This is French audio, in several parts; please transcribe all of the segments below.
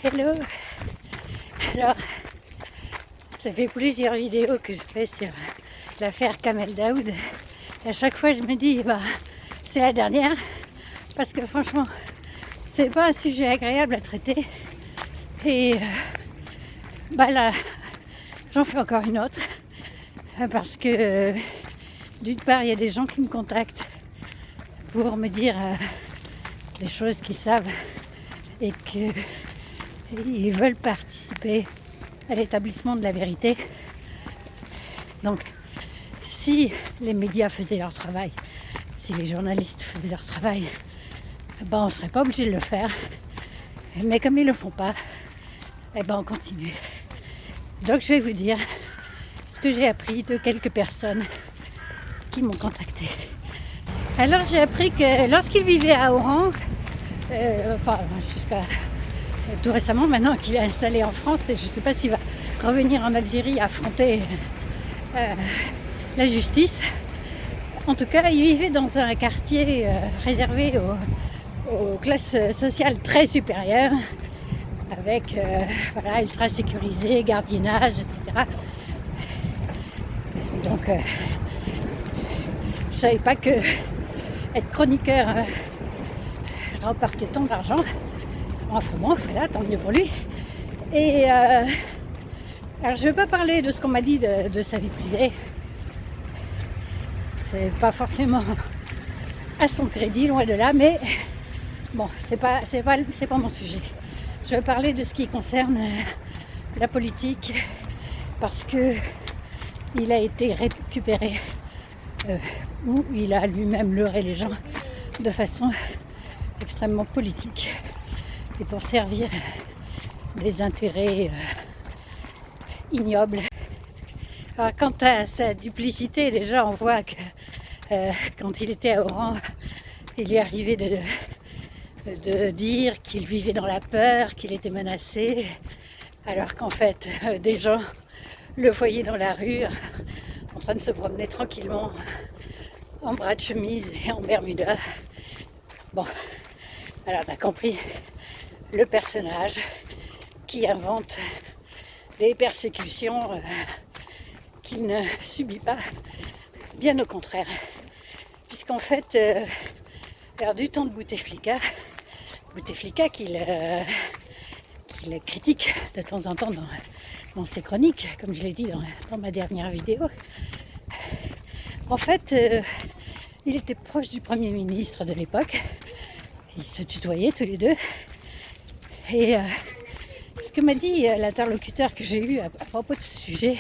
Hello. Alors, ça fait plusieurs vidéos que je fais sur l'affaire Kamel Daoud. Et à chaque fois, je me dis, c'est la dernière. Parce que franchement, c'est pas un sujet agréable à traiter. Et là, j'en fais encore une autre. Parce que d'une part, il y a des gens qui me contactent pour me dire des choses qu'ils savent et qu'ils veulent participer à l'établissement de la vérité. Donc, si les médias faisaient leur travail, si les journalistes faisaient leur travail, on ne serait pas obligé de le faire. Mais comme ils ne le font pas, on continue. Donc, je vais vous dire ce que j'ai appris de quelques personnes qui m'ont contacté. Alors, j'ai appris que lorsqu'il vivait à Oran, jusqu'à tout récemment, maintenant qu'il est installé en France, et je ne sais pas s'il va revenir en Algérie affronter la justice. En tout cas, il vivait dans un quartier réservé aux classes sociales très supérieures, avec ultra sécurisé, gardiennage, etc. Donc, je ne savais pas que être chroniqueur rapportait tant d'argent. Enfin bon, voilà, tant mieux pour lui. Et alors, je ne vais pas parler de ce qu'on m'a dit de sa vie privée. C'est pas forcément à son crédit, loin de là, mais bon, c'est pas mon sujet. Je vais parler de ce qui concerne la politique, parce que il a été récupéré où il a lui-même leurré les gens de façon extrêmement politique et pour servir des intérêts ignobles. Alors, quant à sa duplicité, déjà on voit que quand il était à Oran, il lui arrivait de dire qu'il vivait dans la peur, qu'il était menacé, alors qu'en fait des gens le voyaient dans la rue en train de se promener tranquillement en bras de chemise et en bermuda. Bon, alors on a compris le personnage qui invente des persécutions qu'il ne subit pas, bien au contraire, puisqu'en fait, du temps de Bouteflika qu'il critique de temps en temps dans ses chroniques, comme je l'ai dit dans ma dernière vidéo. En fait, il était proche du Premier ministre de l'époque. Ils se tutoyaient tous les deux. Et ce que m'a dit l'interlocuteur que j'ai eu à propos de ce sujet,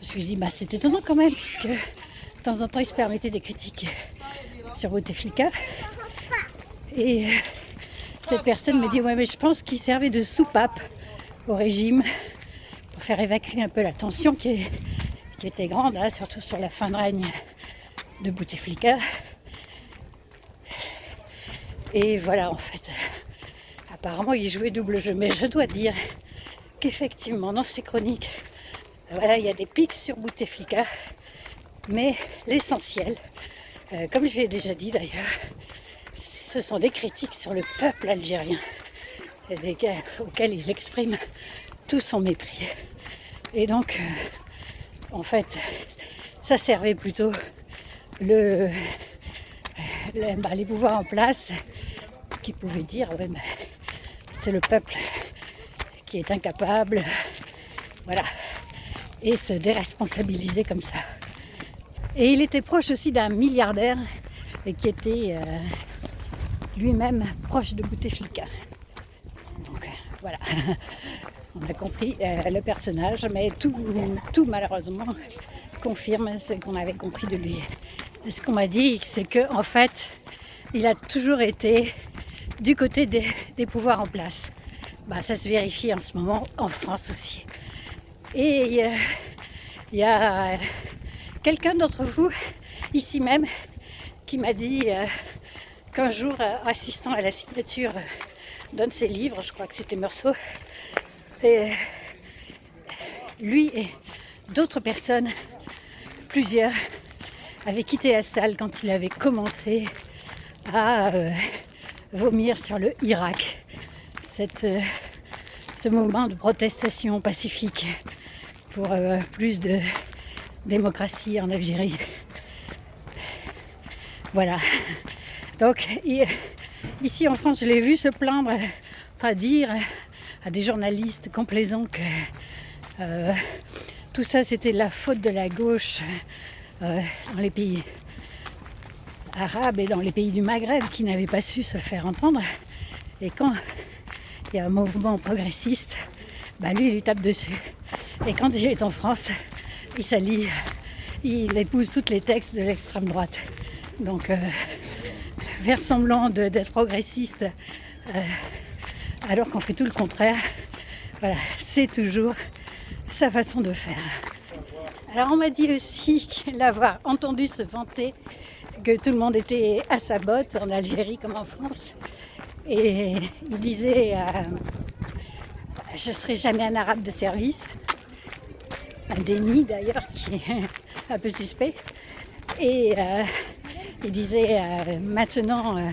je me suis dit, c'est étonnant quand même, puisque de temps en temps, il se permettait des critiques sur Bouteflika. Et cette personne me dit, mais je pense qu'il servait de soupape au régime pour faire évacuer un peu la tension qui était grande, surtout sur la fin de règne de Bouteflika. Et voilà, en fait, apparemment, il jouait double jeu. Mais je dois dire qu'effectivement, dans ces chroniques, il y a des pics sur Bouteflika, mais l'essentiel, comme je l'ai déjà dit d'ailleurs, ce sont des critiques sur le peuple algérien, auxquels il exprime tout son mépris. Et donc, en fait, ça servait plutôt les pouvoirs en place qui pouvaient dire c'est le peuple qui est incapable, voilà, et se déresponsabiliser comme ça. Et il était proche aussi d'un milliardaire et qui était lui-même proche de Bouteflika. Donc voilà, on a compris le personnage, mais tout malheureusement confirme ce qu'on avait compris de lui. Et ce qu'on m'a dit, c'est qu'en fait, il a toujours été du côté des pouvoirs en place. Ça se vérifie en ce moment en France aussi. Et il y a quelqu'un d'entre vous, ici même, qui m'a dit qu'un jour, assistant à la signature d'un de ses livres, je crois que c'était Meursault, et lui et d'autres personnes, plusieurs, avaient quitté la salle quand il avait commencé à vomir sur le Irak, cette ce mouvement de protestation pacifique pour plus de démocratie en Algérie. Voilà. Donc ici en France, je l'ai vu se plaindre, enfin dire à des journalistes complaisants que tout ça c'était la faute de la gauche dans les pays arabes et dans les pays du Maghreb qui n'avaient pas su se faire entendre. Et quand il y a un mouvement progressiste, lui il lui tape dessus. Et quand il est en France, il s'allie, il épouse tous les textes de l'extrême droite. Donc faire semblant d'être progressiste alors qu'on fait tout le contraire, voilà, c'est toujours sa façon de faire. Alors on m'a dit aussi l'avoir entendu se vanter que tout le monde était à sa botte en Algérie comme en France. Et il disait je ne serai jamais un arabe de service. Un déni d'ailleurs qui est un peu suspect. Et il disait maintenant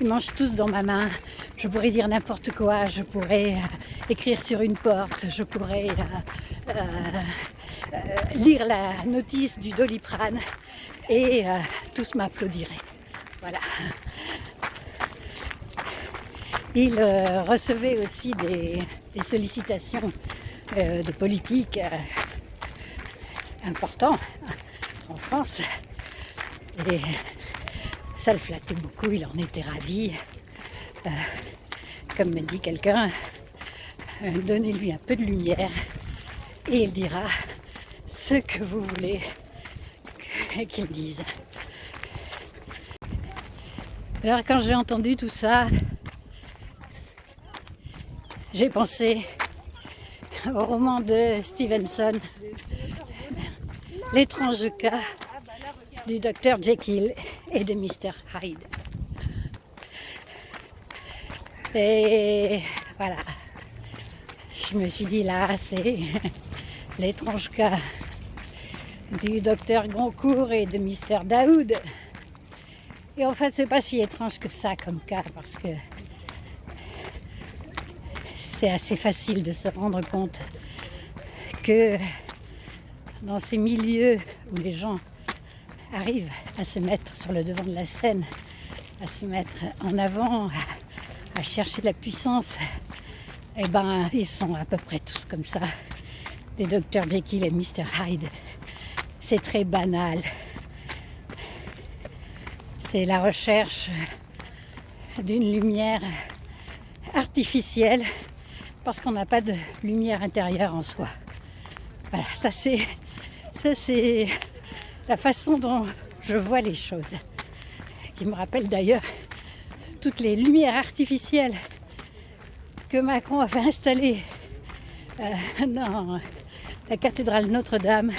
ils mangent tous dans ma main, je pourrais dire n'importe quoi, je pourrais écrire sur une porte, je pourrais lire la notice du Doliprane et tous m'applaudiraient. Voilà. Il recevait aussi des sollicitations de politiques importants en France. Et ça le flattait beaucoup, il en était ravi. Comme me dit quelqu'un, donnez-lui un peu de lumière et il dira ce que vous voulez qu'il dise. Alors quand j'ai entendu tout ça, j'ai pensé au roman de Stevenson, L'étrange cas du Dr Jekyll et de Mr Hyde. Et voilà, je me suis dit là, c'est l'étrange cas du Dr Goncourt et de Mr Daoud. Et en fait, c'est pas si étrange que ça comme cas, parce que c'est assez facile de se rendre compte que dans ces milieux où les gens arrivent à se mettre sur le devant de la scène, à se mettre en avant, à chercher la puissance, eh ben ils sont à peu près tous comme ça, des Dr Jekyll et Mr Hyde. C'est très banal. C'est la recherche d'une lumière artificielle parce qu'on n'a pas de lumière intérieure en soi. Voilà, ça c'est la façon dont je vois les choses, qui me rappelle d'ailleurs toutes les lumières artificielles que Macron a fait installer dans la cathédrale Notre-Dame,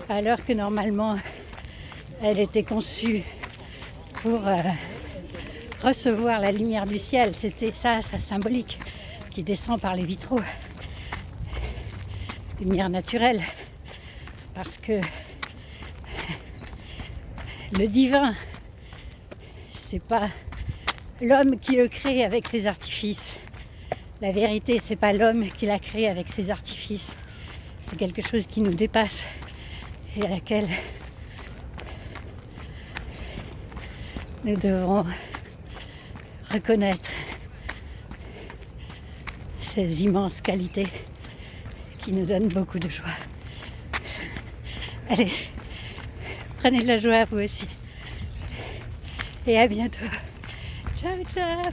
alors que normalement elle était conçue pour recevoir la lumière du ciel. C'était ça symbolique qui descend par les vitraux. Lumière naturelle, parce que le divin, c'est pas l'homme qui le crée avec ses artifices. La vérité, c'est pas l'homme qui l'a créé avec ses artifices. C'est quelque chose qui nous dépasse et à laquelle nous devrons reconnaître ces immenses qualités qui nous donnent beaucoup de joie. Allez, prenez de la joie vous aussi. Et à bientôt. Ciao, ciao.